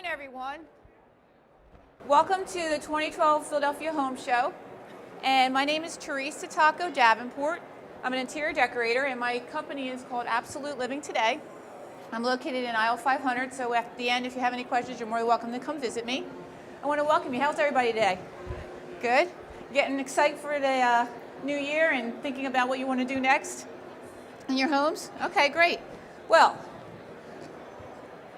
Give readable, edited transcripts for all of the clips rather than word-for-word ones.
everyone. Welcome to the 2012 Philadelphia Home Show. And my name is Teresa Tocco-Davenport. I'm an interior decorator, and my company is called Absolute Living Today. I'm located in aisle 500, so at the end, if you have any questions, you're more than welcome to come visit me. I want to welcome you. How's everybody today? Good? Getting excited for the new year and thinking about what you want to do next in your homes? Okay, great. Well,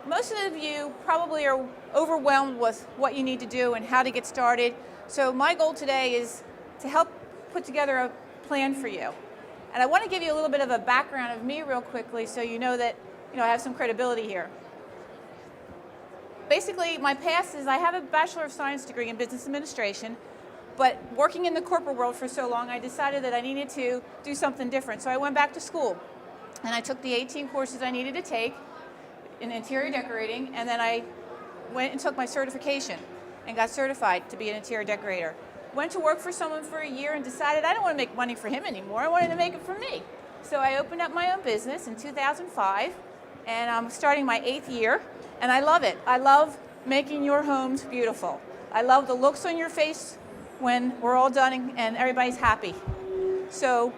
most of you probably are overwhelmed with what you need to do and how to get started. So my goal today is to help put together a plan for you. And I want to give you a little bit of a background of me real quickly so you know that I have some credibility here. Basically, my past is I have a Bachelor of Science degree in Business Administration, but working in the corporate world for so long, I decided that I needed to do something different. So I went back to school, and I took the 18 courses I needed to take in interior decorating, and then I went and took my certification and got certified to be an interior decorator. Went to work for someone for a year and decided I don't want to make money for him anymore. I wanted to make it for me. So I opened up my own business in 2005, and I'm starting my 8th year, and I love it. I love making your homes beautiful. I love the looks on your face when we're all done and everybody's happy. So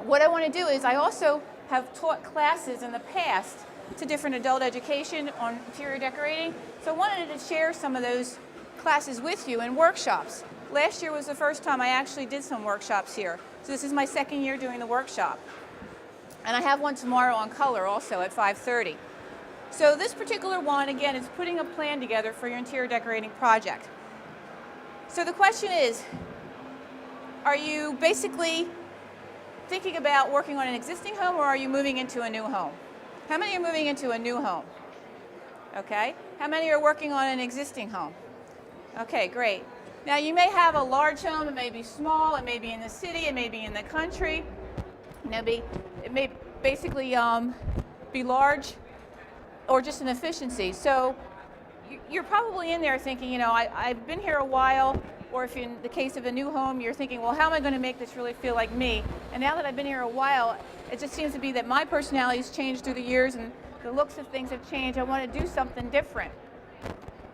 what I want to do is I also have taught classes in the past to different adult education on interior decorating. So I wanted to share some of those classes with you in workshops. Last year was the first time I actually did some workshops here. So this is my 2nd year doing the workshop. And I have one tomorrow on color also at 5:30. So this particular one, again, is putting a plan together for your interior decorating project. So the question is, are you basically thinking about working on an existing home, or are you moving into a new home? How many are moving into a new home? Okay. How many are working on an existing home? Okay, great. Now you may have a large home, it may be small, it may be in the city, it may be in the country. It may basically be large or just an efficiency. So you're probably in there thinking, I've been here a while, or if in the case of a new home, you're thinking, well, how am I going to make this really feel like me? And now that I've been here a while, it just seems to be that my personality has changed through the years and the looks of things have changed. I want to do something different.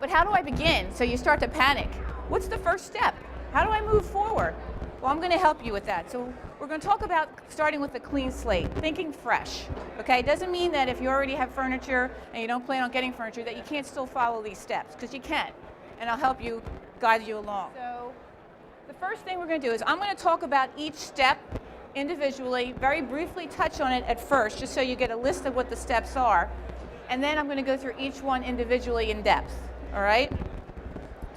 But how do I begin? So you start to panic. What's the first step? How do I move forward? Well, I'm going to help you with that. So we're going to talk about starting with a clean slate, thinking fresh. Okay, it doesn't mean that if you already have furniture and you don't plan on getting furniture that you can't still follow these steps, because you can, and I'll help you, guide you along. So the first thing we're going to do is I'm going to talk about each step individually, very briefly touch on it at first, just so you get a list of what the steps are, and then I'm going to go through each one individually in depth. All right?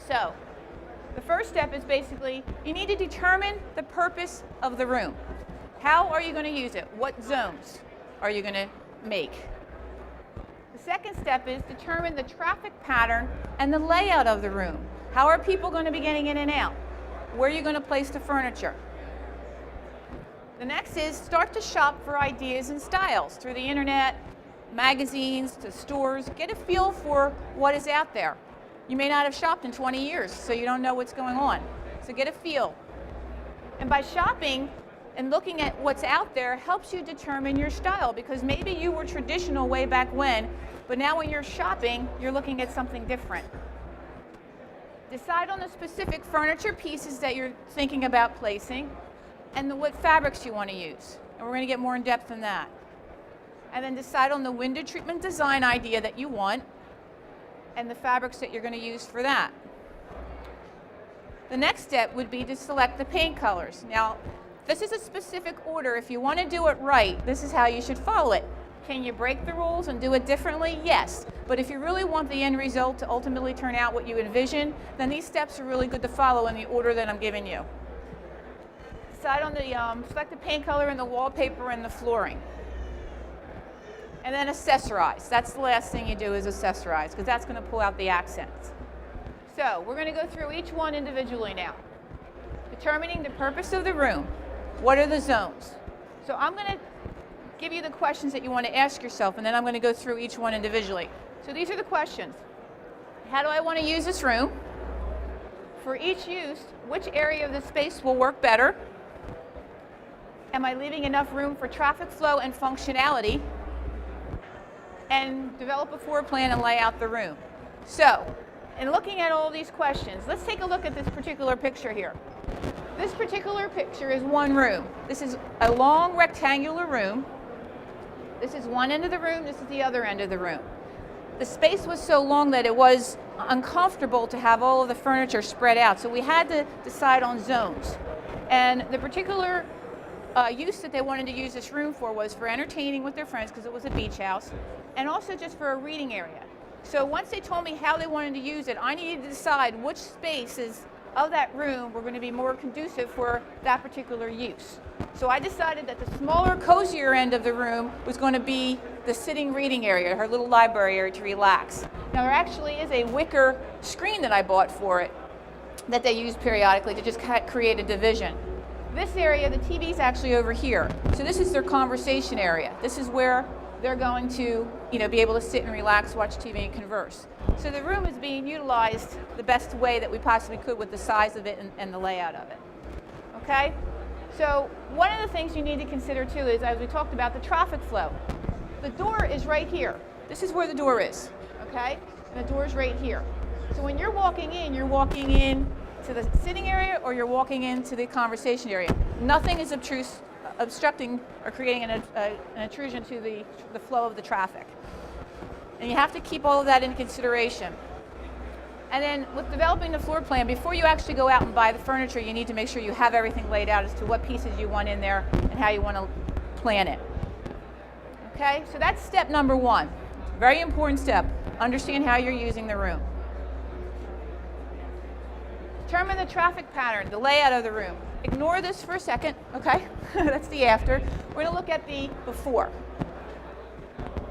So the first step is basically you need to determine the purpose of the room. How are you going to use it? What zones are you going to make? The second step is determine the traffic pattern and the layout of the room. How are people going to be getting in and out? Where are you going to place the furniture? The next is start to shop for ideas and styles through the internet, magazines, to stores. Get a feel for what is out there. You may not have shopped in 20 years, so you don't know what's going on. So get a feel. And by shopping and looking at what's out there helps you determine your style, because maybe you were traditional way back when, but now when you're shopping, you're looking at something different. Decide on the specific furniture pieces that you're thinking about placing and what fabrics you want to use. And we're going to get more in depth in that. And then decide on the window treatment design idea that you want and the fabrics that you're going to use for that. The next step would be to select the paint colors. Now, this is a specific order. If you want to do it right, this is how you should follow it. Can you break the rules and do it differently? Yes. But if you really want the end result to ultimately turn out what you envision, then these steps are really good to follow in the order that I'm giving you. Decide on the, select the paint color and the wallpaper and the flooring. And then accessorize. That's the last thing you do, is accessorize, because that's going to pull out the accents. So we're going to go through each one individually now. Determining the purpose of the room. What are the zones? So I'm going to give you the questions that you want to ask yourself, and then I'm going to go through each one individually. So these are the questions. How do I want to use this room? For each use, which area of the space will work better? Am I leaving enough room for traffic flow and functionality? And develop a floor plan and lay out the room. So, in looking at all these questions, let's take a look at this particular picture here. This particular picture is one room. This is a long rectangular room. This is one end of the room, this is the other end of the room. The space was so long that it was uncomfortable to have all of the furniture spread out, so we had to decide on zones. And the particular use that they wanted to use this room for was for entertaining with their friends, because it was a beach house, and also just for a reading area. So once they told me how they wanted to use it, I needed to decide which spaces of that room were going to be more conducive for that particular use. So I decided that the smaller, cozier end of the room was going to be the sitting reading area, her little library area to relax. Now there actually is a wicker screen that I bought for it that they use periodically to just create a division. This area, the TV is actually over here. So this is their conversation area. This is where they're going to, be able to sit and relax, watch TV, and converse. So the room is being utilized the best way that we possibly could with the size of it and the layout of it. Okay? So one of the things you need to consider too is, as we talked about, the traffic flow. The door is right here. This is where the door is. Okay? And the door is right here. So when you're walking in to the sitting area or you're walking into the conversation area. Nothing is obstructing or creating an intrusion to the flow of the traffic. And you have to keep all of that into consideration. And then with developing the floor plan, before you actually go out and buy the furniture, you need to make sure you have everything laid out as to what pieces you want in there and how you want to plan it. Okay, so that's step number one. Very important step. Understand how you're using the room. Determine the traffic pattern, the layout of the room. Ignore this for a second, okay? That's the after. We're going to look at the before.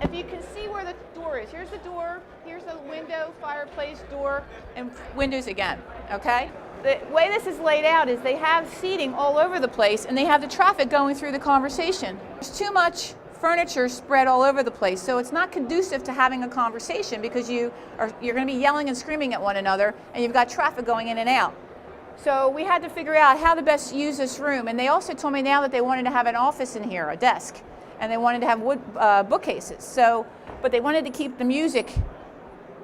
If you can see where the door is, here's the door, here's the window, fireplace, door, and windows again, okay? The way this is laid out is they have seating all over the place and they have the traffic going through the conversation. There's too much furniture spread all over the place, so it's not conducive to having a conversation because you're going to be yelling and screaming at one another and you've got traffic going in and out. So we had to figure out how to best use this room, and they also told me now that they wanted to have an office in here, a desk, and they wanted to have wood bookcases. But they wanted to keep the music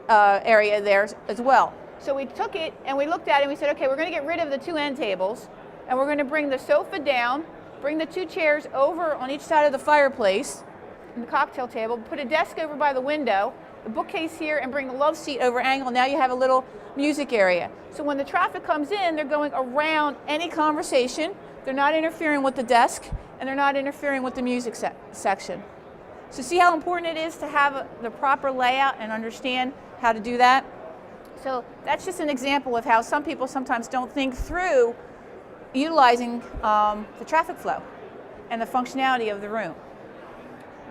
area there as well. So we took it and we looked at it and we said, okay, we're going to get rid of the two end tables and we're going to bring the sofa down, bring the two chairs over on each side of the fireplace and the cocktail table, put a desk over by the window, the bookcase here, and bring the love seat over angle. Now you have a little music area. So when the traffic comes in, they're going around any conversation, they're not interfering with the desk, and they're not interfering with the music section. So see how important it is to have the proper layout and understand how to do that? So that's just an example of how some people sometimes don't think through utilizing the traffic flow and the functionality of the room.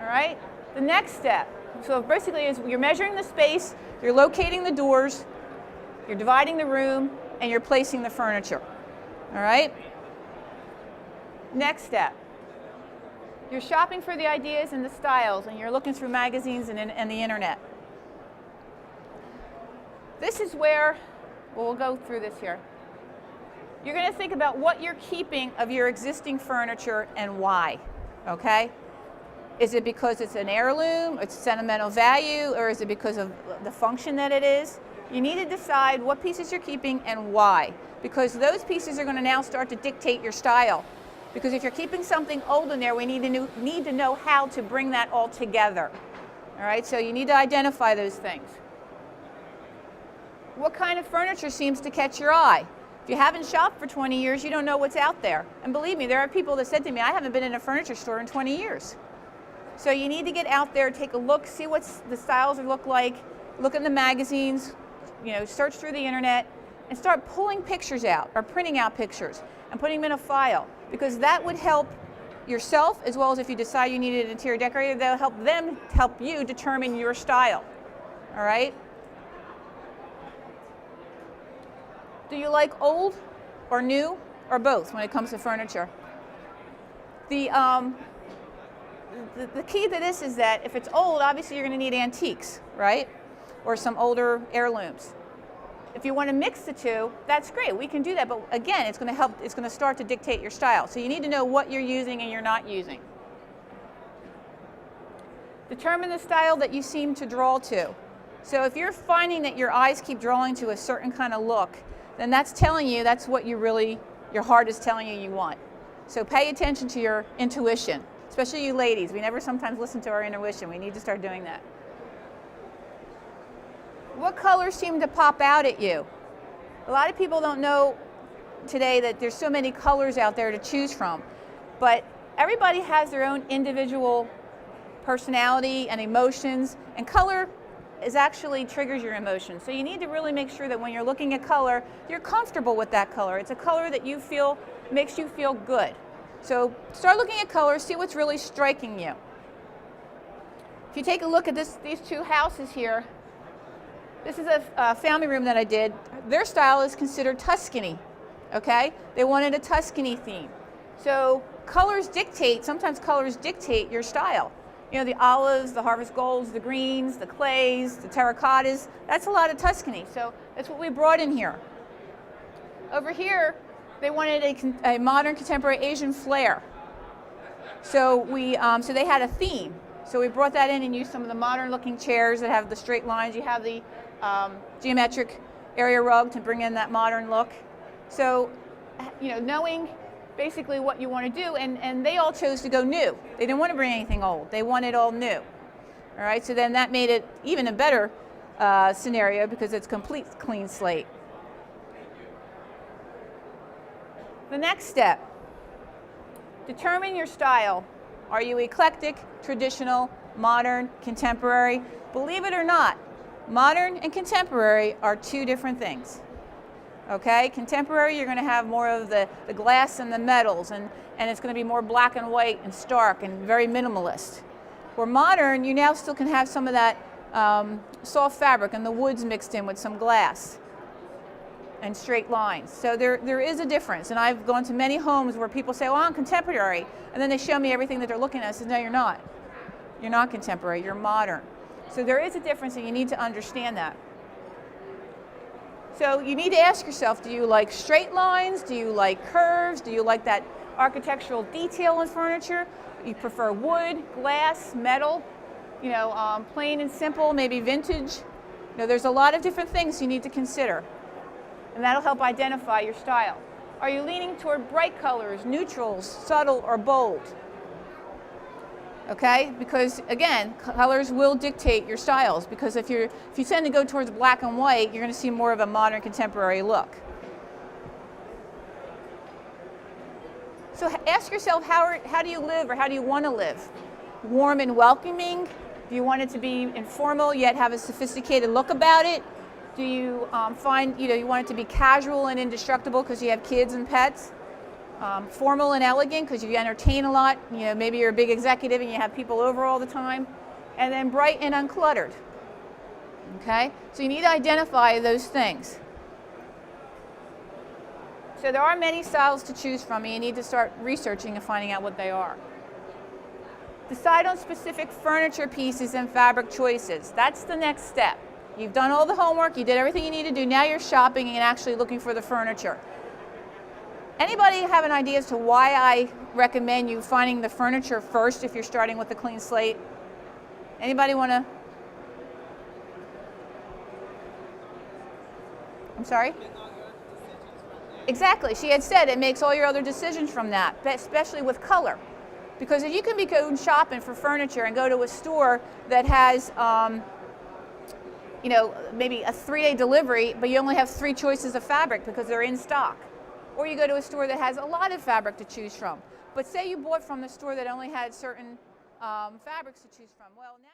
All right? The next step, so basically is you're measuring the space, you're locating the doors, you're dividing the room, and you're placing the furniture. All right? Next step. You're shopping for the ideas and the styles, and you're looking through magazines and the internet. This is where, we'll go through this here. You're going to think about what you're keeping of your existing furniture and why, okay? Is it because it's an heirloom, it's sentimental value, or is it because of the function that it is? You need to decide what pieces you're keeping and why, because those pieces are going to now start to dictate your style. Because if you're keeping something old in there, we need to know how to bring that all together. All right, so you need to identify those things. What kind of furniture seems to catch your eye? If you haven't shopped for 20 years, you don't know what's out there. And believe me, there are people that said to me, I haven't been in a furniture store in 20 years. So you need to get out there, take a look, see what the styles look like, look in the magazines, search through the internet, and start pulling pictures out or printing out pictures and putting them in a file, because that would help yourself, as well as if you decide you need an interior decorator, that'll help you determine your style. All right? Do you like old or new or both when it comes to furniture? The key to this is that if it's old, obviously you're going to need antiques, right? Or some older heirlooms. If you want to mix the two, that's great. We can do that, but again, it's going to start to dictate your style. So you need to know what you're using and you're not using. Determine the style that you seem to draw to. So if you're finding that your eyes keep drawing to a certain kind of look, then that's telling you that's what your heart is telling you you want. So pay attention to your intuition, especially you ladies. We never sometimes listen to our intuition. We need to start doing that. What colors seem to pop out at you? A lot of people don't know today that there's so many colors out there to choose from, but everybody has their own individual personality and emotions, and color actually triggers your emotions. So you need to really make sure that when you're looking at color, you're comfortable with that color. It's a color that you feel makes you feel good. So start looking at colors, see what's really striking you. If you take a look at these two houses here, this is a family room that I did. Their style is considered Tuscany, okay? They wanted a Tuscany theme. So sometimes colors dictate your style. You know, the olives, the harvest golds, the greens, the clays, the terracottas, that's a lot of Tuscany. So that's what we brought in here. Over here, they wanted a modern contemporary Asian flair. So so they had a theme. So we brought that in and used some of the modern looking chairs that have the straight lines. You have the geometric area rug to bring in that modern look. So, you know, knowing basically what you want to do, and they all chose to go new. They didn't want to bring anything old. They wanted all new. All right, so then that made it even a better scenario because it's complete clean slate. The next step, determine your style. Are you eclectic, traditional, modern, contemporary? Believe it or not, modern and contemporary are two different things. Okay, contemporary, you're going to have more of the glass and the metals, and it's going to be more black and white and stark and very minimalist. Where modern, you now still can have some of that soft fabric and the woods mixed in with some glass and straight lines. So there is a difference, and I've gone to many homes where people say, well, I'm contemporary, and then they show me everything that they're looking at. I said, no, you're not. You're not contemporary, you're modern. So there is a difference, and you need to understand that. So you need to ask yourself, do you like straight lines? Do you like curves? Do you like that architectural detail in furniture? You prefer wood, glass, metal, you know, plain and simple, maybe vintage? You know, there's a lot of different things you need to consider, and that'll help identify your style. Are you leaning toward bright colors, neutrals, subtle, or bold? Okay, because again, colors will dictate your styles, because if you tend to go towards black and white, you're going to see more of a modern contemporary look. So ask yourself, how do you live, or how do you want to live? Warm and welcoming? Do you want it to be informal yet have a sophisticated look about it? Do you find, you want it to be casual and indestructible because you have kids and pets? Formal and elegant because you entertain a lot, maybe you're a big executive and you have people over all the time, and then bright and uncluttered. Okay, so you need to identify those things. So there are many styles to choose from, and you need to start researching and finding out what they are. Decide on specific furniture pieces and fabric choices. That's the next step. You've done all the homework, you did everything you need to do, now you're shopping and actually looking for the furniture. Anybody have an idea as to why I recommend you finding the furniture first if you're starting with a clean slate? Anybody want to? I'm sorry? Exactly. She had said it makes all your other decisions from that, especially with color. Because if you can be going shopping for furniture and go to a store that has, maybe a 3-day delivery, but you only have 3 choices of fabric because they're in stock. Or you go to a store that has a lot of fabric to choose from. But say you bought from the store that only had certain fabrics to choose from. Well, now